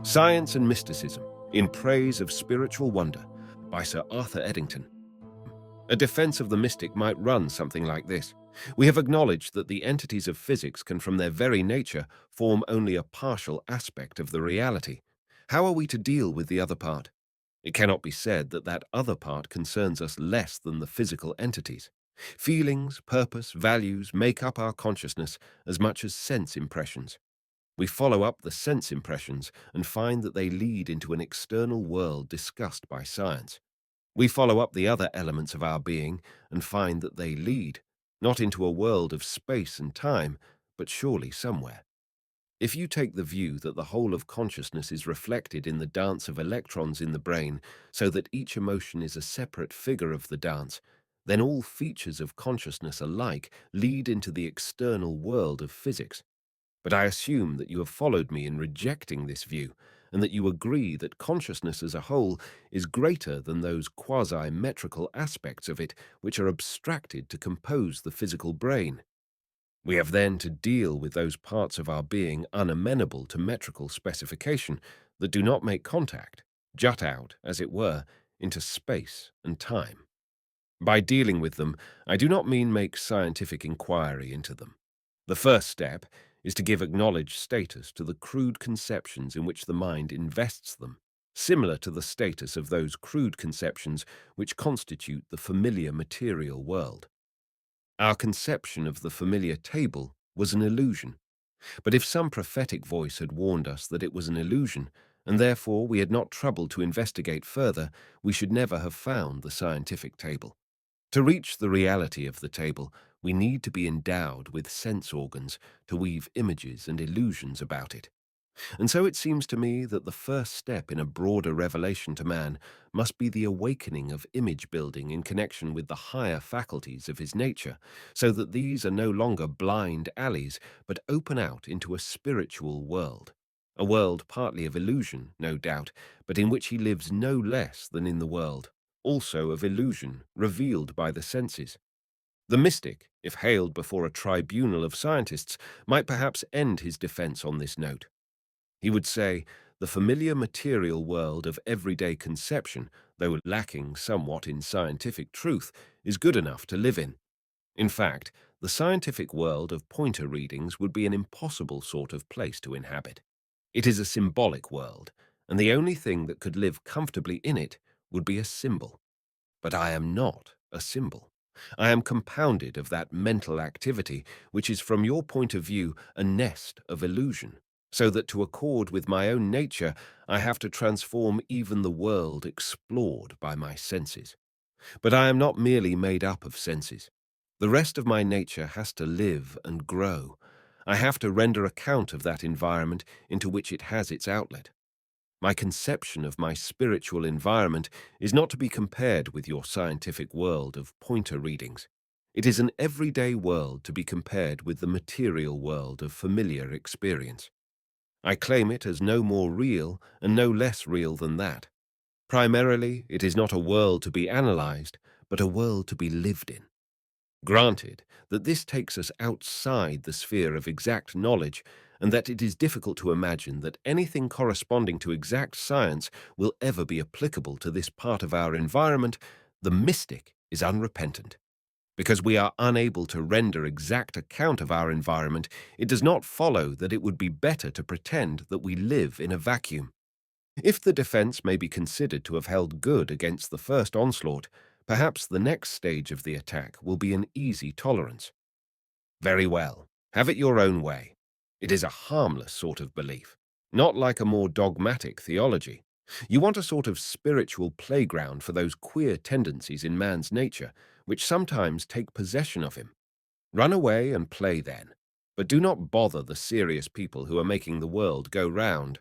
Science and Mysticism, in Praise of Spiritual Wonder, by Sir Arthur Eddington. A defense of the mystic might run something like this. We have acknowledged that the entities of physics can from their very nature form only a partial aspect of the reality. How are we to deal with the other part? It cannot be said that that other part concerns us less than the physical entities. Feelings, purpose, values make up our consciousness as much as sense impressions. We follow up the sense impressions and find that they lead into an external world discussed by science. We follow up the other elements of our being and find that they lead, not into a world of space and time, but surely somewhere. If you take the view that the whole of consciousness is reflected in the dance of electrons in the brain, so that each emotion is a separate figure of the dance, then all features of consciousness alike lead into the external world of physics. But I assume that you have followed me in rejecting this view, and that you agree that consciousness as a whole is greater than those quasi-metrical aspects of it which are abstracted to compose the physical brain. We have then to deal with those parts of our being unamenable to metrical specification that do not make contact, jut out, as it were, into space and time. By dealing with them, I do not mean make scientific inquiry into them. The first step is to give acknowledged status to the crude conceptions in which the mind invests them, similar to the status of those crude conceptions which constitute the familiar material world. Our conception of the familiar table was an illusion, but if some prophetic voice had warned us that it was an illusion, and therefore we had not troubled to investigate further, we should never have found the scientific table. To reach the reality of the table, we need to be endowed with sense organs to weave images and illusions about it. And so it seems to me that the first step in a broader revelation to man must be the awakening of image building in connection with the higher faculties of his nature, so that these are no longer blind alleys, but open out into a spiritual world. A world partly of illusion, no doubt, but in which he lives no less than in the world, also of illusion revealed by the senses. The mystic, if haled before a tribunal of scientists, might perhaps end his defense on this note. He would say, the familiar material world of everyday conception, though lacking somewhat in scientific truth, is good enough to live in. In fact, the scientific world of pointer readings would be an impossible sort of place to inhabit. It is a symbolic world, and the only thing that could live comfortably in it would be a symbol. But I am not a symbol. I am compounded of that mental activity which is from your point of view a nest of illusion, so that to accord with my own nature I have to transform even the world explored by my senses. But I am not merely made up of senses. The rest of my nature has to live and grow. I have to render account of that environment into which it has its outlet. My conception of my spiritual environment is not to be compared with your scientific world of pointer readings. It is an everyday world to be compared with the material world of familiar experience. I claim it as no more real and no less real than that. Primarily, it is not a world to be analyzed, but a world to be lived in. Granted that this takes us outside the sphere of exact knowledge, and that it is difficult to imagine that anything corresponding to exact science will ever be applicable to this part of our environment, the mystic is unrepentant. Because we are unable to render exact account of our environment, it does not follow that it would be better to pretend that we live in a vacuum. If the defense may be considered to have held good against the first onslaught, perhaps the next stage of the attack will be an easy tolerance. Very well, have it your own way. It is a harmless sort of belief, not like a more dogmatic theology. You want a sort of spiritual playground for those queer tendencies in man's nature, which sometimes take possession of him. Run away and play then, but do not bother the serious people who are making the world go round.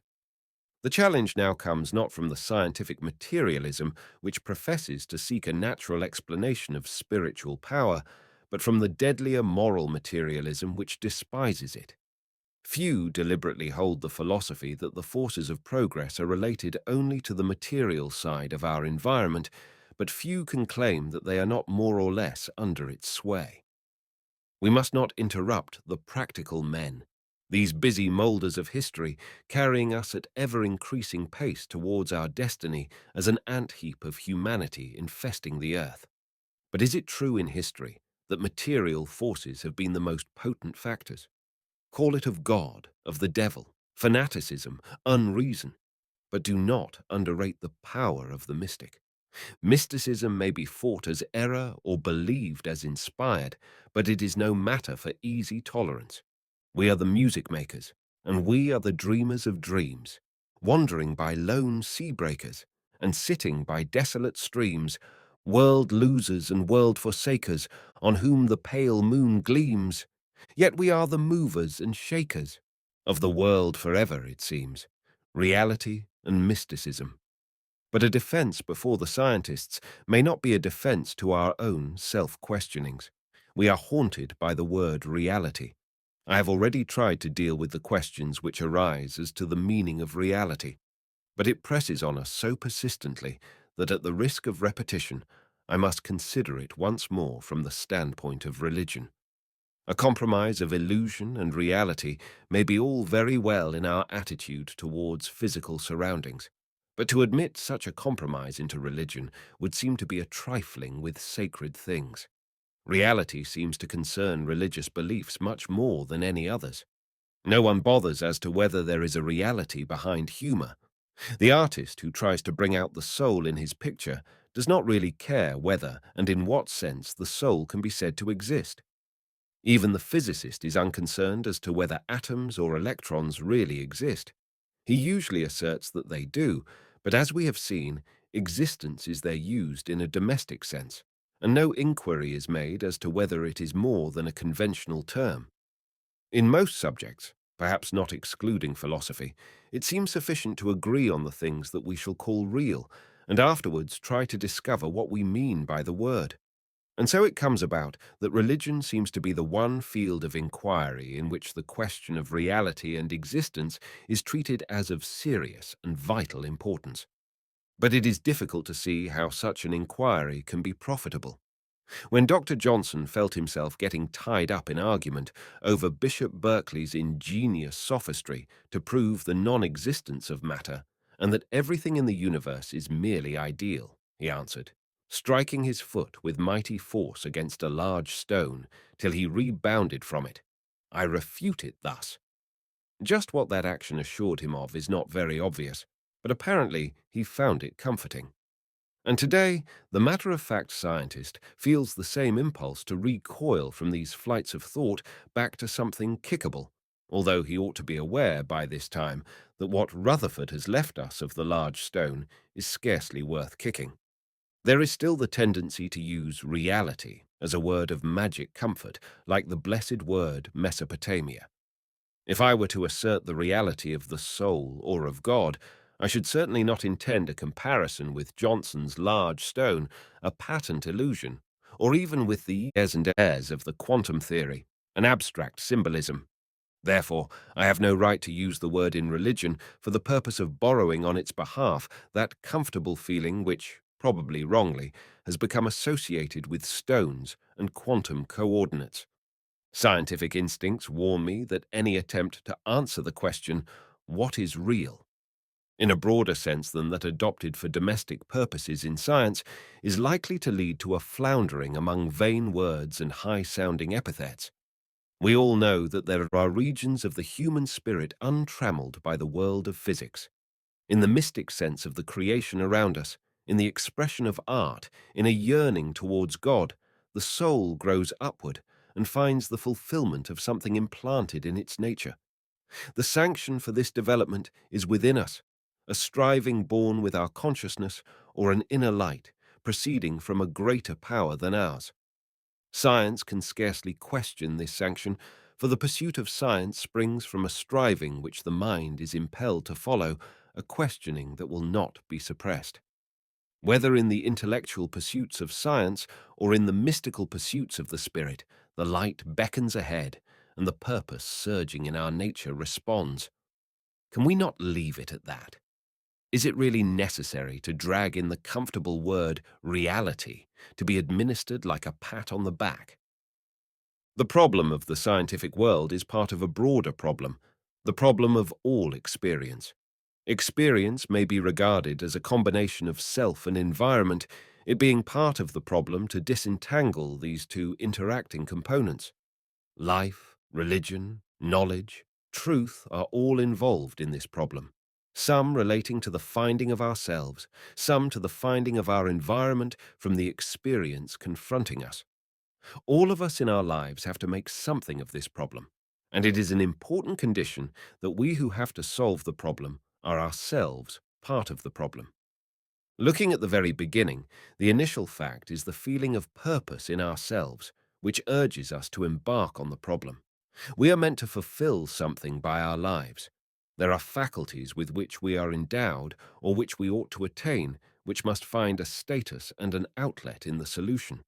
The challenge now comes not from the scientific materialism which professes to seek a natural explanation of spiritual power, but from the deadlier moral materialism which despises it. Few deliberately hold the philosophy that the forces of progress are related only to the material side of our environment, but few can claim that they are not more or less under its sway. We must not interrupt the practical men. These busy moulders of history carrying us at ever-increasing pace towards our destiny as an ant-heap of humanity infesting the earth. But is it true in history that material forces have been the most potent factors? Call it of God, of the devil, fanaticism, unreason, but do not underrate the power of the mystic. Mysticism may be fought as error or believed as inspired, but it is no matter for easy tolerance. We are the music makers, and we are the dreamers of dreams, wandering by lone sea breakers, and sitting by desolate streams, world losers and world forsakers, on whom the pale moon gleams. Yet we are the movers and shakers of the world forever, it seems. Reality and mysticism. But a defense before the scientists may not be a defense to our own self-questionings. We are haunted by the word reality. I have already tried to deal with the questions which arise as to the meaning of reality, but it presses on us so persistently that at the risk of repetition, I must consider it once more from the standpoint of religion. A compromise of illusion and reality may be all very well in our attitude towards physical surroundings, but to admit such a compromise into religion would seem to be a trifling with sacred things. Reality seems to concern religious beliefs much more than any others. No one bothers as to whether there is a reality behind humor. The artist who tries to bring out the soul in his picture does not really care whether and in what sense the soul can be said to exist. Even the physicist is unconcerned as to whether atoms or electrons really exist. He usually asserts that they do, but as we have seen, existence is there used in a domestic sense, and no inquiry is made as to whether it is more than a conventional term. In most subjects, perhaps not excluding philosophy, it seems sufficient to agree on the things that we shall call real, and afterwards try to discover what we mean by the word. And so it comes about that religion seems to be the one field of inquiry in which the question of reality and existence is treated as of serious and vital importance. But it is difficult to see how such an inquiry can be profitable. When Dr. Johnson felt himself getting tied up in argument over Bishop Berkeley's ingenious sophistry to prove the non-existence of matter and that everything in the universe is merely ideal, he answered, striking his foot with mighty force against a large stone till he rebounded from it. I refute it thus. Just what that action assured him of is not very obvious, but apparently he found it comforting. And today, the matter-of-fact scientist feels the same impulse to recoil from these flights of thought back to something kickable, although he ought to be aware by this time that what Rutherford has left us of the large stone is scarcely worth kicking. There is still the tendency to use reality as a word of magic comfort, like the blessed word Mesopotamia. If I were to assert the reality of the soul or of God, I should certainly not intend a comparison with Johnson's large stone, a patent illusion, or even with the years and airs of the quantum theory, an abstract symbolism. Therefore, I have no right to use the word in religion for the purpose of borrowing on its behalf that comfortable feeling which, probably wrongly, has become associated with stones and quantum coordinates. Scientific instincts warn me that any attempt to answer the question, what is real, in a broader sense than that adopted for domestic purposes in science, is likely to lead to a floundering among vain words and high-sounding epithets. We all know that there are regions of the human spirit untrammeled by the world of physics. In the mystic sense of the creation around us, in the expression of art, in a yearning towards God, the soul grows upward and finds the fulfillment of something implanted in its nature. The sanction for this development is within us, a striving born with our consciousness or an inner light proceeding from a greater power than ours. Science can scarcely question this sanction, for the pursuit of science springs from a striving which the mind is impelled to follow, a questioning that will not be suppressed. Whether in the intellectual pursuits of science or in the mystical pursuits of the spirit, the light beckons ahead, and the purpose surging in our nature responds. Can we not leave it at that? Is it really necessary to drag in the comfortable word reality to be administered like a pat on the back? The problem of the scientific world is part of a broader problem, the problem of all experience. Experience may be regarded as a combination of self and environment, it being part of the problem to disentangle these two interacting components. Life, religion, knowledge, truth are all involved in this problem. Some relating to the finding of ourselves, some to the finding of our environment from the experience confronting us. All of us in our lives have to make something of this problem, and it is an important condition that we who have to solve the problem are ourselves part of the problem. Looking at the very beginning, the initial fact is the feeling of purpose in ourselves, which urges us to embark on the problem. We are meant to fulfill something by our lives. There are faculties with which we are endowed or which we ought to attain, which must find a status and an outlet in the solution.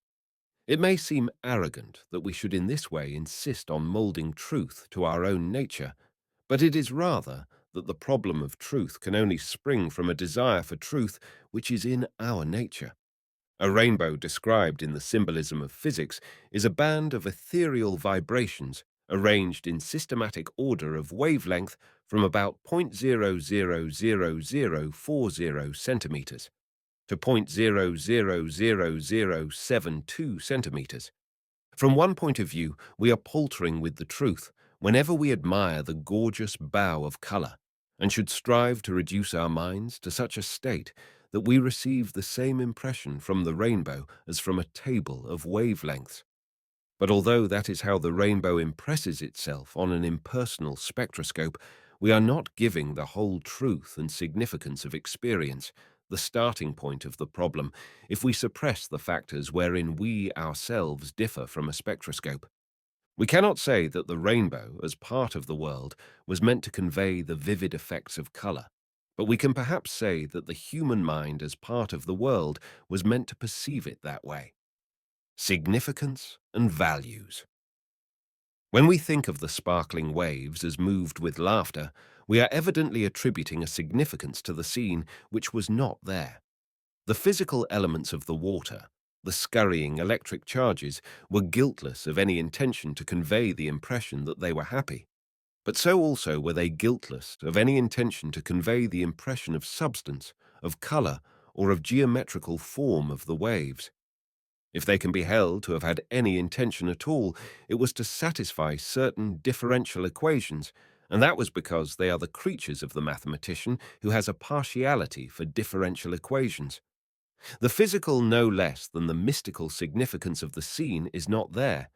It may seem arrogant that we should in this way insist on moulding truth to our own nature, but it is rather that the problem of truth can only spring from a desire for truth which is in our nature. A rainbow described in the symbolism of physics is a band of ethereal vibrations arranged in systematic order of wavelength from about 0.000040 centimeters to 0.000072 centimeters. From one point of view, we are paltering with the truth whenever we admire the gorgeous bow of color, and should strive to reduce our minds to such a state that we receive the same impression from the rainbow as from a table of wavelengths. But although that is how the rainbow impresses itself on an impersonal spectroscope, we are not giving the whole truth and significance of experience, the starting point of the problem, if we suppress the factors wherein we ourselves differ from a spectroscope. We cannot say that the rainbow, as part of the world, was meant to convey the vivid effects of color, but we can perhaps say that the human mind as part of the world was meant to perceive it that way. Significance and values. When we think of the sparkling waves as moved with laughter, we are evidently attributing a significance to the scene which was not there. The physical elements of the water, the scurrying electric charges, were guiltless of any intention to convey the impression that they were happy. But so also were they guiltless of any intention to convey the impression of substance, of color, or of geometrical form of the waves. If they can be held to have had any intention at all, it was to satisfy certain differential equations, and that was because they are the creatures of the mathematician who has a partiality for differential equations. The physical no less than the mystical significance of the scene is not there.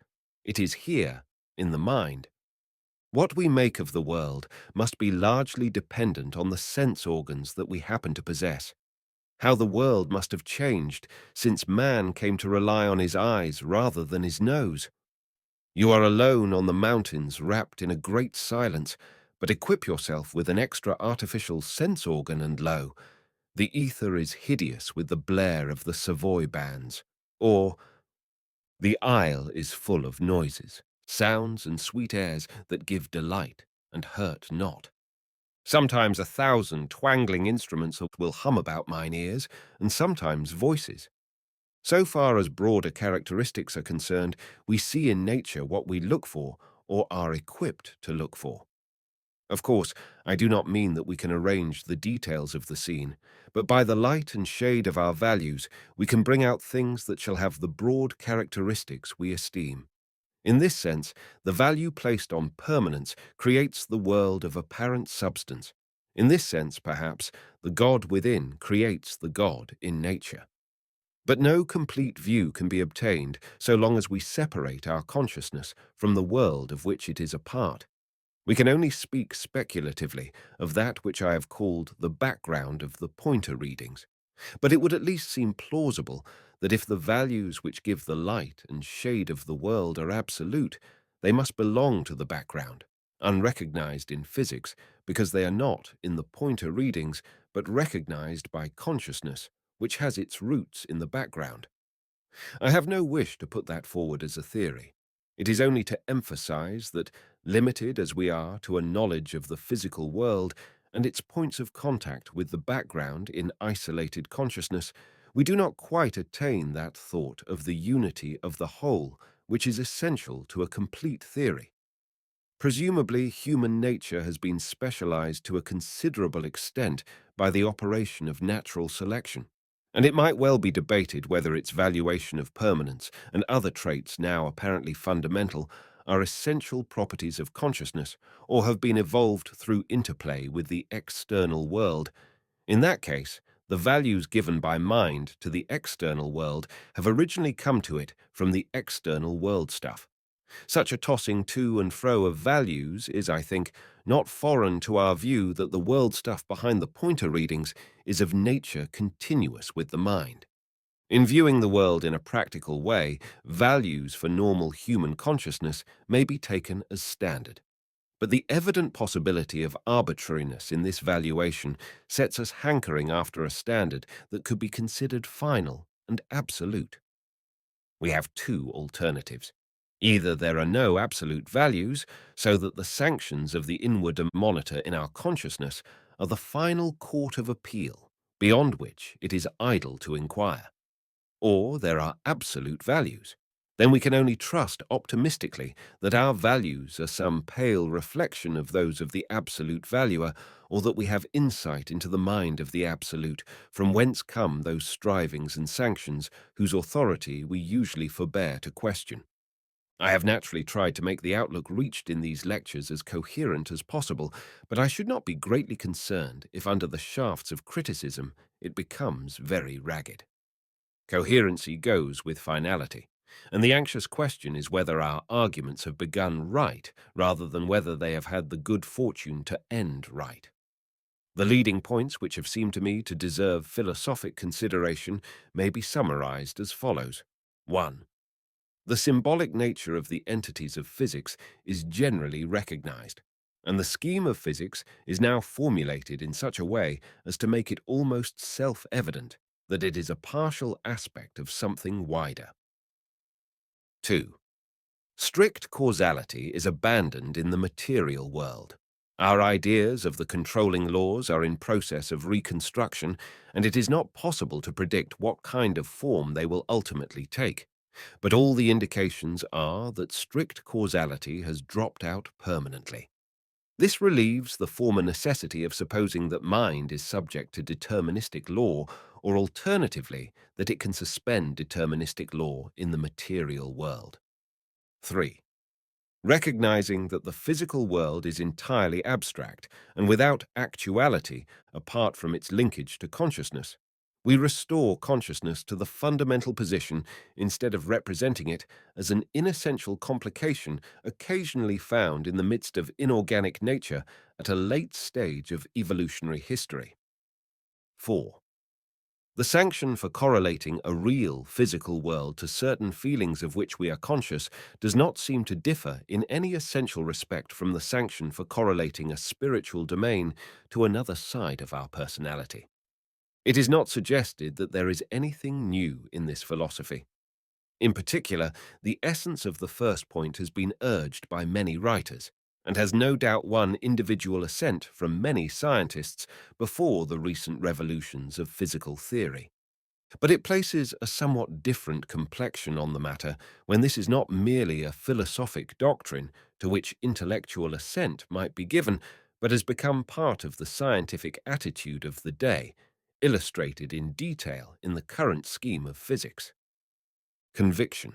It is here, in the mind. What we make of the world must be largely dependent on the sense organs that we happen to possess. How the world must have changed since man came to rely on his eyes rather than his nose. You are alone on the mountains wrapped in a great silence, but equip yourself with an extra artificial sense organ and lo, the ether is hideous with the blare of the Savoy bands. Or, the isle is full of noises, sounds and sweet airs that give delight and hurt not. Sometimes 1,000 twangling instruments will hum about mine ears, and sometimes voices. So far as broader characteristics are concerned, we see in nature what we look for or are equipped to look for. Of course, I do not mean that we can arrange the details of the scene, but by the light and shade of our values, we can bring out things that shall have the broad characteristics we esteem. In this sense, the value placed on permanence creates the world of apparent substance. In this sense, perhaps, the God within creates the God in nature. But no complete view can be obtained so long as we separate our consciousness from the world of which it is a part. We can only speak speculatively of that which I have called the background of the pointer readings. But it would at least seem plausible that if the values which give the light and shade of the world are absolute, they must belong to the background, unrecognized in physics, because they are not in the pointer readings, but recognized by consciousness, which has its roots in the background. I have no wish to put that forward as a theory. It is only to emphasize that, limited as we are to a knowledge of the physical world and its points of contact with the background in isolated consciousness, we do not quite attain that thought of the unity of the whole which is essential to a complete theory. Presumably, human nature has been specialized to a considerable extent by the operation of natural selection, and it might well be debated whether its valuation of permanence and other traits now apparently fundamental are essential properties of consciousness or have been evolved through interplay with the external world. In that case, the values given by mind to the external world have originally come to it from the external world stuff. Such a tossing to and fro of values is, I think, not foreign to our view that the world stuff behind the pointer readings is of nature continuous with the mind. In viewing the world in a practical way, values for normal human consciousness may be taken as standard. But the evident possibility of arbitrariness in this valuation sets us hankering after a standard that could be considered final and absolute. We have two alternatives. Either there are no absolute values, so that the sanctions of the inward monitor in our consciousness are the final court of appeal, beyond which it is idle to inquire. Or there are absolute values. Then we can only trust optimistically that our values are some pale reflection of those of the absolute valuer, or that we have insight into the mind of the absolute, from whence come those strivings and sanctions whose authority we usually forbear to question. I have naturally tried to make the outlook reached in these lectures as coherent as possible, but I should not be greatly concerned if under the shafts of criticism it becomes very ragged. Coherency goes with finality, and the anxious question is whether our arguments have begun right rather than whether they have had the good fortune to end right. The leading points which have seemed to me to deserve philosophic consideration may be summarized as follows. 1. The symbolic nature of the entities of physics is generally recognized, and the scheme of physics is now formulated in such a way as to make it almost self-evident that it is a partial aspect of something wider. 2. Strict causality is abandoned in the material world. Our ideas of the controlling laws are in process of reconstruction, and it is not possible to predict what kind of form they will ultimately take. But all the indications are that strict causality has dropped out permanently. This relieves the former necessity of supposing that mind is subject to deterministic law, or alternatively, that it can suspend deterministic law in the material world. 3. Recognizing that the physical world is entirely abstract and without actuality apart from its linkage to consciousness, we restore consciousness to the fundamental position instead of representing it as an inessential complication occasionally found in the midst of inorganic nature at a late stage of evolutionary history. 4. The sanction for correlating a real physical world to certain feelings of which we are conscious does not seem to differ in any essential respect from the sanction for correlating a spiritual domain to another side of our personality. It is not suggested that there is anything new in this philosophy. In particular, the essence of the first point has been urged by many writers, and has no doubt won individual assent from many scientists before the recent revolutions of physical theory. But it places a somewhat different complexion on the matter when this is not merely a philosophic doctrine to which intellectual assent might be given, but has become part of the scientific attitude of the day, illustrated in detail in the current scheme of physics. Conviction.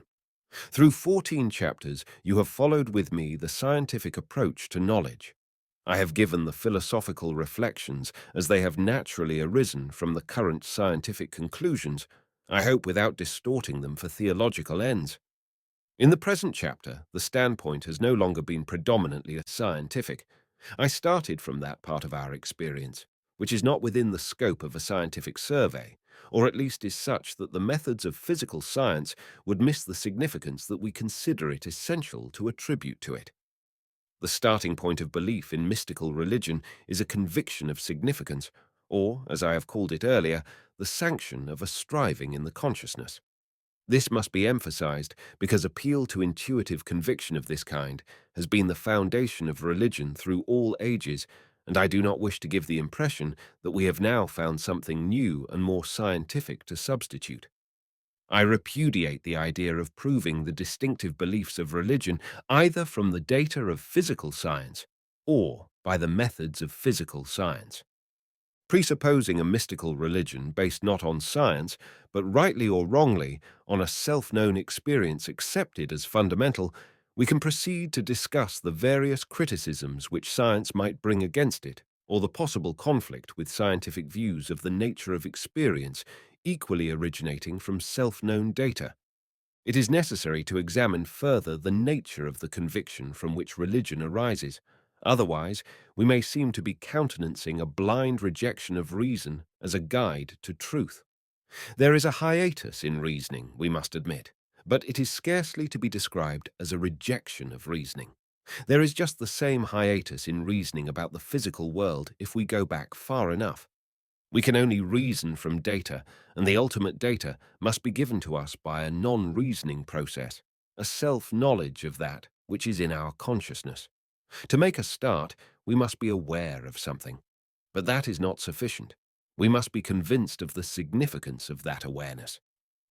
Through 14 chapters, you have followed with me the scientific approach to knowledge. I have given the philosophical reflections as they have naturally arisen from the current scientific conclusions, I hope without distorting them for theological ends. In the present chapter, the standpoint has no longer been predominantly scientific. I started from that part of our experience, which is not within the scope of a scientific survey, or at least is such that the methods of physical science would miss the significance that we consider it essential to attribute to it. The starting point of belief in mystical religion is a conviction of significance, or, as I have called it earlier, the sanction of a striving in the consciousness. This must be emphasized because appeal to intuitive conviction of this kind has been the foundation of religion through all ages, and I do not wish to give the impression that we have now found something new and more scientific to substitute. I repudiate the idea of proving the distinctive beliefs of religion either from the data of physical science or by the methods of physical science. Presupposing a mystical religion based not on science, but rightly or wrongly on a self-known experience accepted as fundamental, we can proceed to discuss the various criticisms which science might bring against it, or the possible conflict with scientific views of the nature of experience, equally originating from self-known data. It is necessary to examine further the nature of the conviction from which religion arises. Otherwise, we may seem to be countenancing a blind rejection of reason as a guide to truth. There is a hiatus in reasoning, we must admit, but it is scarcely to be described as a rejection of reasoning. There is just the same hiatus in reasoning about the physical world if we go back far enough. We can only reason from data, and the ultimate data must be given to us by a non-reasoning process, a self-knowledge of that which is in our consciousness. To make a start, we must be aware of something. But that is not sufficient. We must be convinced of the significance of that awareness.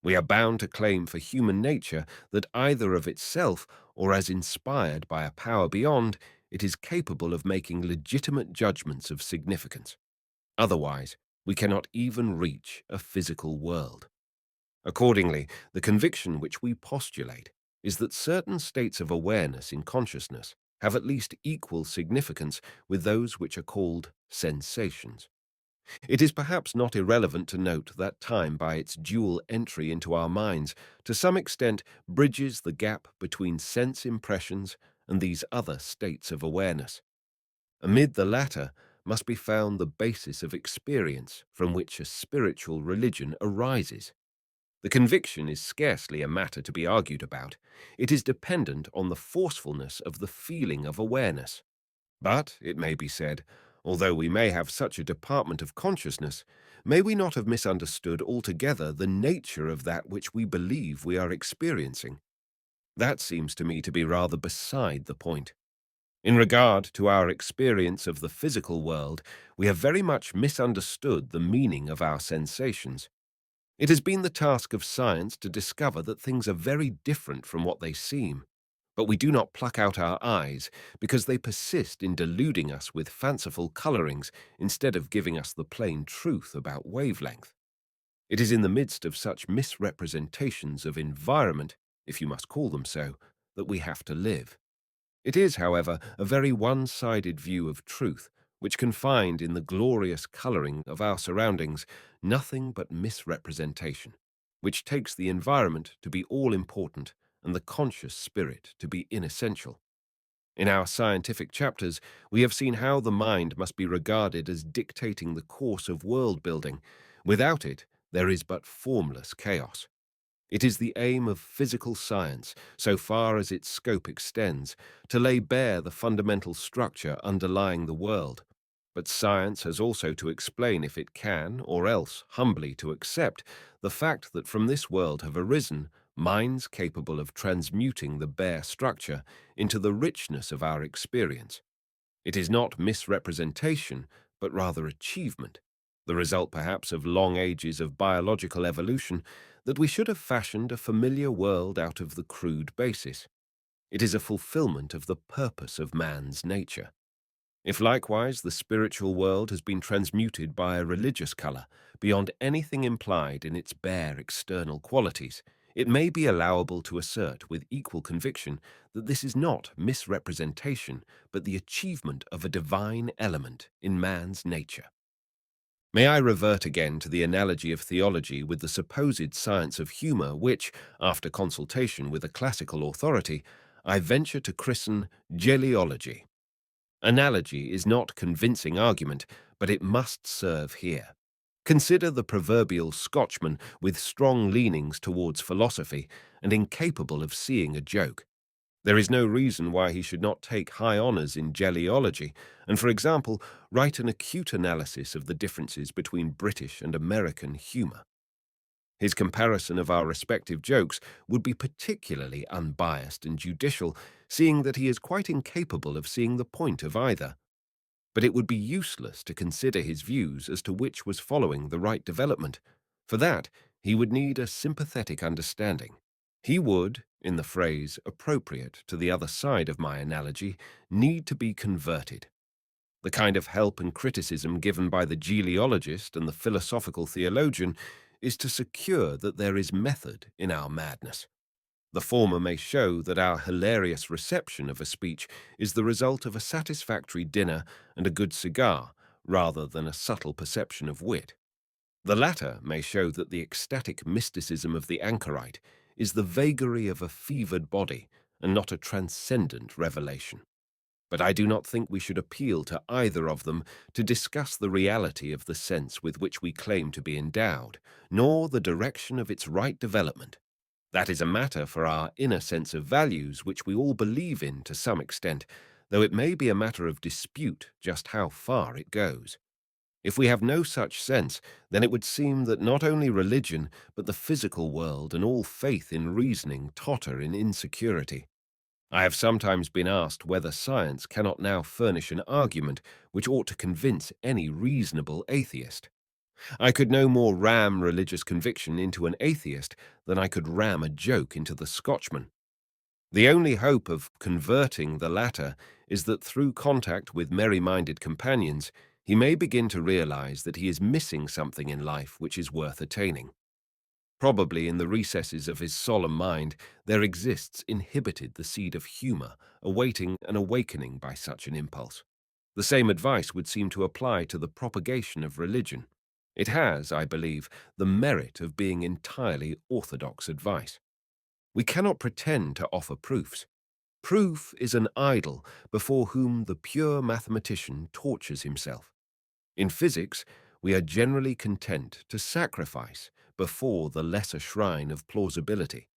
We are bound to claim for human nature that either of itself or as inspired by a power beyond, it is capable of making legitimate judgments of significance. Otherwise, we cannot even reach a physical world. Accordingly, the conviction which we postulate is that certain states of awareness in consciousness have at least equal significance with those which are called sensations. It is perhaps not irrelevant to note that time, by its dual entry into our minds, to some extent bridges the gap between sense impressions and these other states of awareness. Amid the latter must be found the basis of experience from which a spiritual religion arises. The conviction is scarcely a matter to be argued about. It is dependent on the forcefulness of the feeling of awareness. But, it may be said, although we may have such a department of consciousness, may we not have misunderstood altogether the nature of that which we believe we are experiencing? That seems to me to be rather beside the point. In regard to our experience of the physical world, we have very much misunderstood the meaning of our sensations. It has been the task of science to discover that things are very different from what they seem, but we do not pluck out our eyes because they persist in deluding us with fanciful colorings instead of giving us the plain truth about wavelength. It is in the midst of such misrepresentations of environment, if you must call them so, that we have to live. It is, however, a very one-sided view of truth, which can find in the glorious coloring of our surroundings nothing but misrepresentation, which takes the environment to be all-important and the conscious spirit to be inessential. In our scientific chapters, we have seen how the mind must be regarded as dictating the course of world-building. Without it, there is but formless chaos. It is the aim of physical science, so far as its scope extends, to lay bare the fundamental structure underlying the world. But science has also to explain, if it can, or else humbly to accept, the fact that from this world have arisen minds capable of transmuting the bare structure into the richness of our experience. It is not misrepresentation, but rather achievement, the result perhaps of long ages of biological evolution, that we should have fashioned a familiar world out of the crude basis. It is a fulfillment of the purpose of man's nature. If likewise the spiritual world has been transmuted by a religious color beyond anything implied in its bare external qualities, it may be allowable to assert with equal conviction that this is not misrepresentation, but the achievement of a divine element in man's nature. May I revert again to the analogy of theology with the supposed science of humor which, after consultation with a classical authority, I venture to christen teleology. Analogy is not convincing argument, but it must serve here. Consider the proverbial Scotchman with strong leanings towards philosophy and incapable of seeing a joke. There is no reason why he should not take high honours in teleology and, for example, write an acute analysis of the differences between British and American humour. His comparison of our respective jokes would be particularly unbiased and judicial, seeing that he is quite incapable of seeing the point of either. But it would be useless to consider his views as to which was following the right development. For that, he would need a sympathetic understanding. He would, in the phrase appropriate to the other side of my analogy, need to be converted. The kind of help and criticism given by the teleologist and the philosophical theologian is to secure that there is method in our madness. The former may show that our hilarious reception of a speech is the result of a satisfactory dinner and a good cigar, rather than a subtle perception of wit. The latter may show that the ecstatic mysticism of the anchorite is the vagary of a fevered body and not a transcendent revelation. But I do not think we should appeal to either of them to discuss the reality of the sense with which we claim to be endowed, nor the direction of its right development. That is a matter for our inner sense of values, which we all believe in to some extent, though it may be a matter of dispute just how far it goes. If we have no such sense, then it would seem that not only religion, but the physical world and all faith in reasoning totter in insecurity. I have sometimes been asked whether science cannot now furnish an argument which ought to convince any reasonable atheist. I could no more ram religious conviction into an atheist than I could ram a joke into the Scotchman. The only hope of converting the latter is that through contact with merry-minded companions, he may begin to realize that he is missing something in life which is worth attaining. Probably in the recesses of his solemn mind there exists inhibited the seed of humor, awaiting an awakening by such an impulse. The same advice would seem to apply to the propagation of religion. It has, I believe, the merit of being entirely orthodox advice. We cannot pretend to offer proofs. Proof is an idol before whom the pure mathematician tortures himself. In physics, we are generally content to sacrifice before the lesser shrine of plausibility,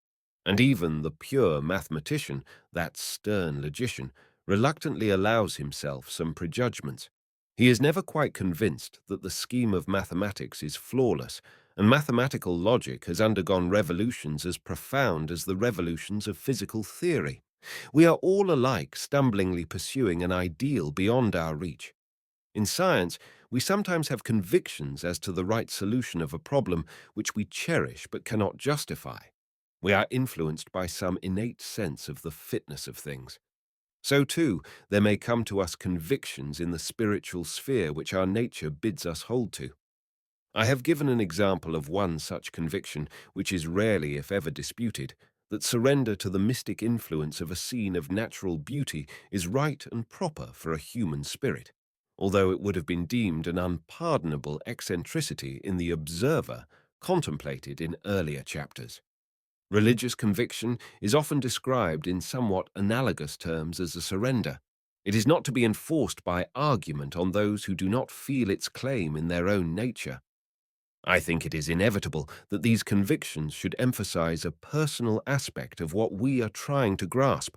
and even the pure mathematician, that stern logician, reluctantly allows himself some prejudgments. He is never quite convinced that the scheme of mathematics is flawless, and mathematical logic has undergone revolutions as profound as the revolutions of physical theory. We are all alike stumblingly pursuing an ideal beyond our reach. In science, we sometimes have convictions as to the right solution of a problem which we cherish but cannot justify. We are influenced by some innate sense of the fitness of things. So, too, there may come to us convictions in the spiritual sphere which our nature bids us hold to. I have given an example of one such conviction, which is rarely, if ever, disputed, that surrender to the mystic influence of a scene of natural beauty is right and proper for a human spirit, although it would have been deemed an unpardonable eccentricity in the observer contemplated in earlier chapters. Religious conviction is often described in somewhat analogous terms as a surrender. It is not to be enforced by argument on those who do not feel its claim in their own nature. I think it is inevitable that these convictions should emphasize a personal aspect of what we are trying to grasp.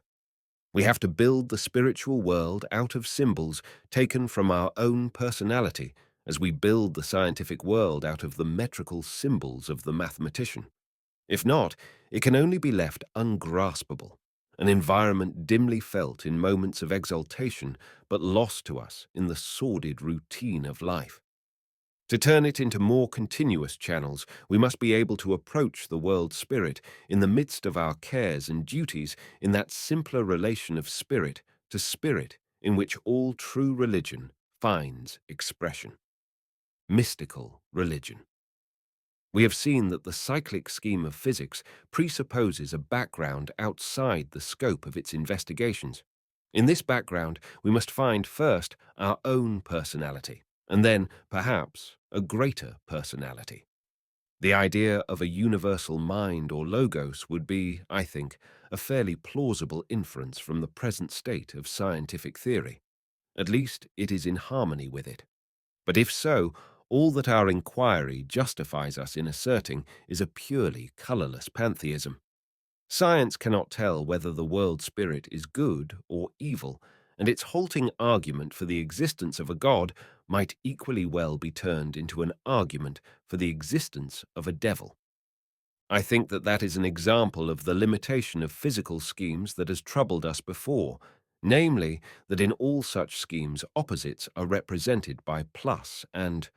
We have to build the spiritual world out of symbols taken from our own personality, as we build the scientific world out of the metrical symbols of the mathematician. If not, it can only be left ungraspable, an environment dimly felt in moments of exaltation, but lost to us in the sordid routine of life. To turn it into more continuous channels, we must be able to approach the world spirit in the midst of our cares and duties in that simpler relation of spirit to spirit in which all true religion finds expression. Mystical religion. We have seen that the cyclic scheme of physics presupposes a background outside the scope of its investigations. In this background, we must find first our own personality, and then, perhaps, a greater personality. The idea of a universal mind or logos would be, I think, a fairly plausible inference from the present state of scientific theory. At least it is in harmony with it. But if so, all that our inquiry justifies us in asserting is a purely colorless pantheism. Science cannot tell whether the world spirit is good or evil, and its halting argument for the existence of a god might equally well be turned into an argument for the existence of a devil. I think that that is an example of the limitation of physical schemes that has troubled us before, namely, that in all such schemes opposites are represented by plus and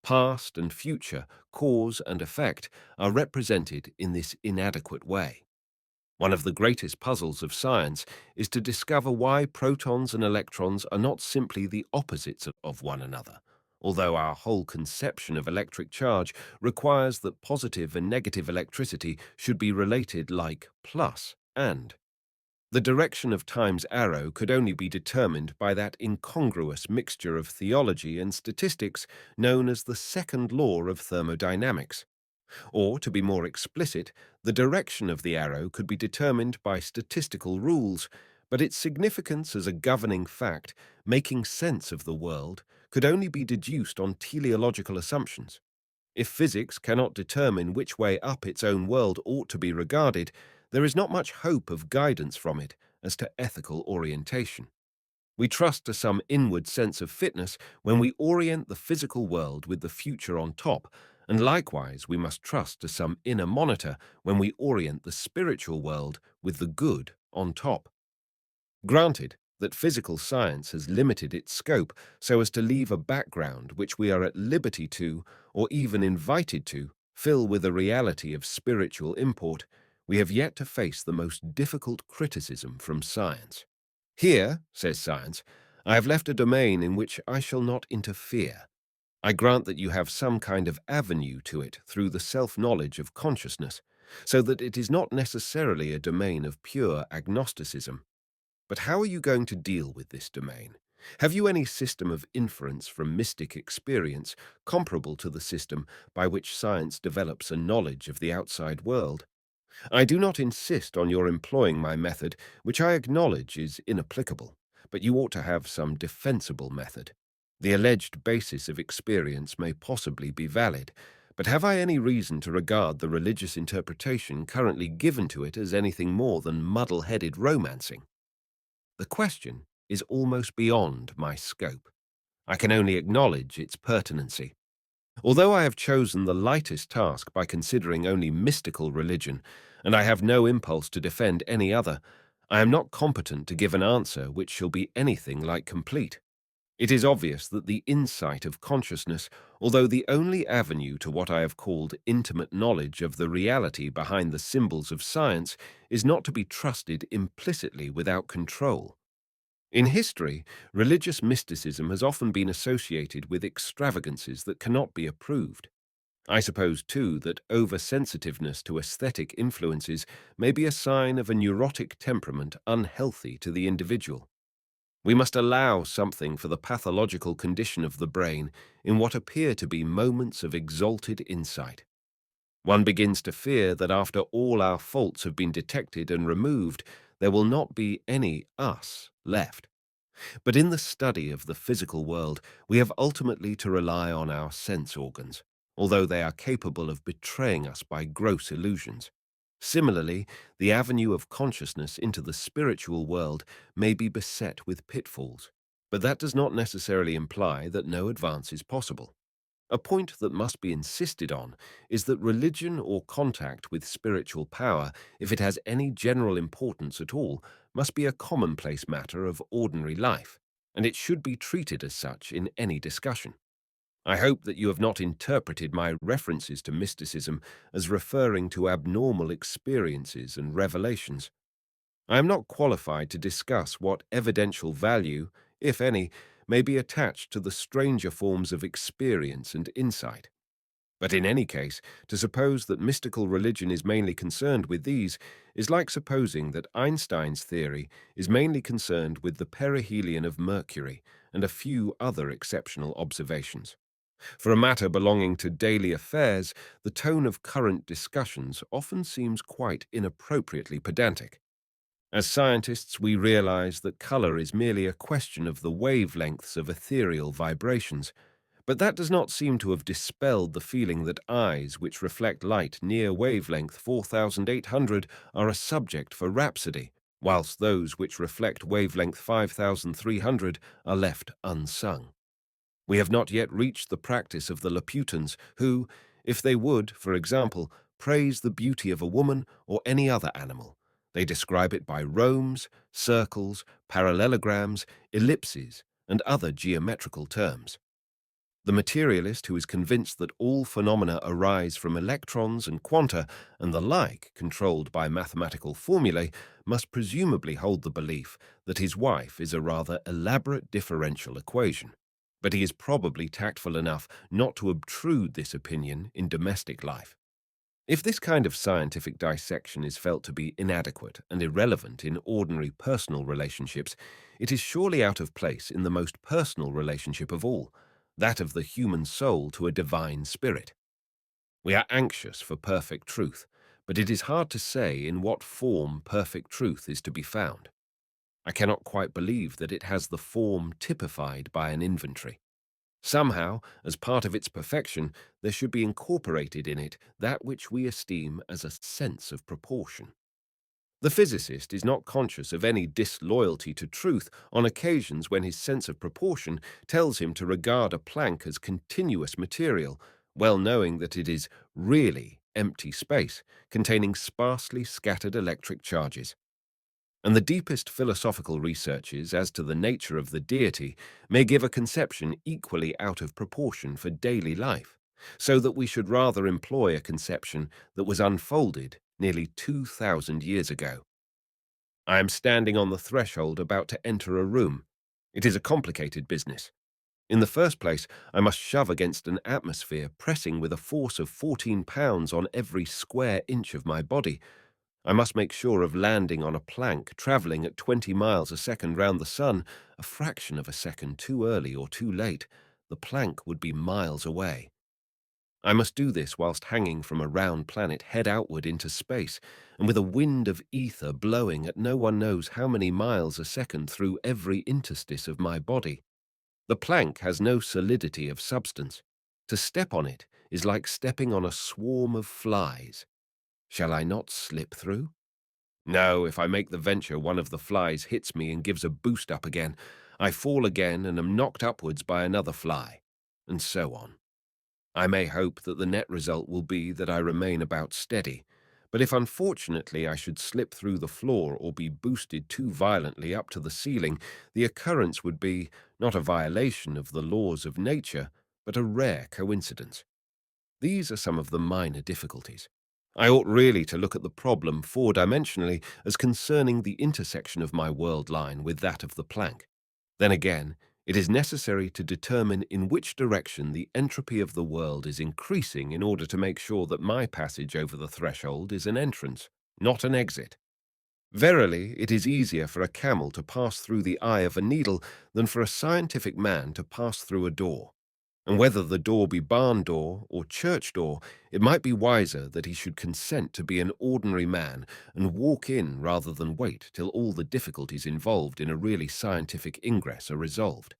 Past and future, cause and effect, are represented in this inadequate way. One of the greatest puzzles of science is to discover why protons and electrons are not simply the opposites of one another, although our whole conception of electric charge requires that positive and negative electricity should be related like plus and. The direction of time's arrow could only be determined by that incongruous mixture of theology and statistics known as the second law of thermodynamics. Or, to be more explicit, the direction of the arrow could be determined by statistical rules, but its significance as a governing fact, making sense of the world, could only be deduced on teleological assumptions. If physics cannot determine which way up its own world ought to be regarded, there is not much hope of guidance from it as to ethical orientation. We trust to some inward sense of fitness when we orient the physical world with the future on top, and likewise we must trust to some inner monitor when we orient the spiritual world with the good on top. Granted that physical science has limited its scope so as to leave a background which we are at liberty to, or even invited to, fill with a reality of spiritual import, we have yet to face the most difficult criticism from science. Here, says science, I have left a domain in which I shall not interfere. I grant that you have some kind of avenue to it through the self-knowledge of consciousness, so that it is not necessarily a domain of pure agnosticism. But how are you going to deal with this domain? Have you any system of inference from mystic experience comparable to the system by which science develops a knowledge of the outside world? I do not insist on your employing my method, which I acknowledge is inapplicable, but you ought to have some defensible method. The alleged basis of experience may possibly be valid, but have I any reason to regard the religious interpretation currently given to it as anything more than muddle-headed romancing? The question is almost beyond my scope. I can only acknowledge its pertinency. Although I have chosen the lightest task by considering only mystical religion, and I have no impulse to defend any other, I am not competent to give an answer which shall be anything like complete. It is obvious that the insight of consciousness, although the only avenue to what I have called intimate knowledge of the reality behind the symbols of science, is not to be trusted implicitly without control. In history, religious mysticism has often been associated with extravagances that cannot be approved. I suppose, too, that oversensitiveness to aesthetic influences may be a sign of a neurotic temperament unhealthy to the individual. We must allow something for the pathological condition of the brain in what appear to be moments of exalted insight. One begins to fear that after all our faults have been detected and removed, there will not be any us left. But in the study of the physical world, we have ultimately to rely on our sense organs, although they are capable of betraying us by gross illusions. Similarly, the avenue of consciousness into the spiritual world may be beset with pitfalls, but that does not necessarily imply that no advance is possible. A point that must be insisted on is that religion or contact with spiritual power, if it has any general importance at all, must be a commonplace matter of ordinary life, and it should be treated as such in any discussion. I hope that you have not interpreted my references to mysticism as referring to abnormal experiences and revelations. I am not qualified to discuss what evidential value, if any, may be attached to the stranger forms of experience and insight. But in any case, to suppose that mystical religion is mainly concerned with these is like supposing that Einstein's theory is mainly concerned with the perihelion of Mercury and a few other exceptional observations. For a matter belonging to daily affairs, the tone of current discussions often seems quite inappropriately pedantic. As scientists, we realize that color is merely a question of the wavelengths of ethereal vibrations, but that does not seem to have dispelled the feeling that eyes which reflect light near wavelength 4800 are a subject for rhapsody, whilst those which reflect wavelength 5300 are left unsung. We have not yet reached the practice of the Laputans who, if they would, for example, praise the beauty of a woman or any other animal, they describe it by rhombs, circles, parallelograms, ellipses, and other geometrical terms. The materialist who is convinced that all phenomena arise from electrons and quanta and the like, controlled by mathematical formulae, must presumably hold the belief that his wife is a rather elaborate differential equation. But he is probably tactful enough not to obtrude this opinion in domestic life. If this kind of scientific dissection is felt to be inadequate and irrelevant in ordinary personal relationships, it is surely out of place in the most personal relationship of all, that of the human soul to a divine spirit. We are anxious for perfect truth, but it is hard to say in what form perfect truth is to be found. I cannot quite believe that it has the form typified by an inventory. Somehow, as part of its perfection, there should be incorporated in it that which we esteem as a sense of proportion. The physicist is not conscious of any disloyalty to truth on occasions when his sense of proportion tells him to regard a plank as continuous material, well knowing that it is really empty space containing sparsely scattered electric charges. And the deepest philosophical researches as to the nature of the deity may give a conception equally out of proportion for daily life, so that we should rather employ a conception that was unfolded nearly 2,000 years ago. I am standing on the threshold about to enter a room. It is a complicated business. In the first place, I must shove against an atmosphere pressing with a force of 14 pounds on every square inch of my body. I must make sure of landing on a plank travelling at 20 miles a second round the sun, a fraction of a second too early or too late. The plank would be miles away. I must do this whilst hanging from a round planet head outward into space, and with a wind of ether blowing at no one knows how many miles a second through every interstice of my body. The plank has no solidity of substance. To step on it is like stepping on a swarm of flies. Shall I not slip through? No, if I make the venture, one of the flies hits me and gives a boost up again. I fall again and am knocked upwards by another fly, and so on. I may hope that the net result will be that I remain about steady, but if unfortunately I should slip through the floor or be boosted too violently up to the ceiling, the occurrence would be not a violation of the laws of nature, but a rare coincidence. These are some of the minor difficulties. I ought really to look at the problem four-dimensionally as concerning the intersection of my world line with that of the plank. Then again, it is necessary to determine in which direction the entropy of the world is increasing in order to make sure that my passage over the threshold is an entrance, not an exit. Verily, it is easier for a camel to pass through the eye of a needle than for a scientific man to pass through a door. And whether the door be barn door or church door, it might be wiser that he should consent to be an ordinary man and walk in rather than wait till all the difficulties involved in a really scientific ingress are resolved.